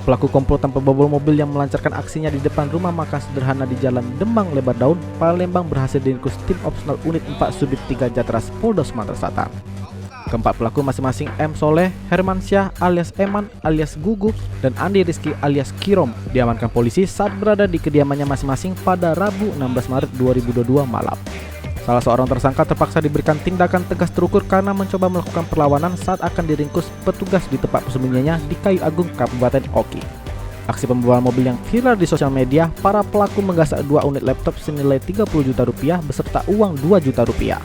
Pelaku komplotan pembobol mobil yang melancarkan aksinya di depan rumah makan sederhana di Jalan Demang Lebar Daun, Palembang berhasil diringkus tim opsional unit 4 Subdit 3 Jatras Polda Sumatera Selatan. Keempat pelaku masing-masing M. Soleh, Hermansyah alias Eman alias Gugu, dan Andi Rizky alias Kirom diamankan polisi saat berada di kediamannya masing-masing pada Rabu 16 Maret 2022 malam. Salah seorang tersangka terpaksa diberikan tindakan tegas terukur karena mencoba melakukan perlawanan saat akan diringkus petugas di tempat persembunyiannya di Kayu Agung, Kabupaten Oki. Aksi pembobolan mobil yang viral di sosial media, para pelaku menggasak 2 unit laptop senilai Rp30 juta beserta uang Rp2 juta.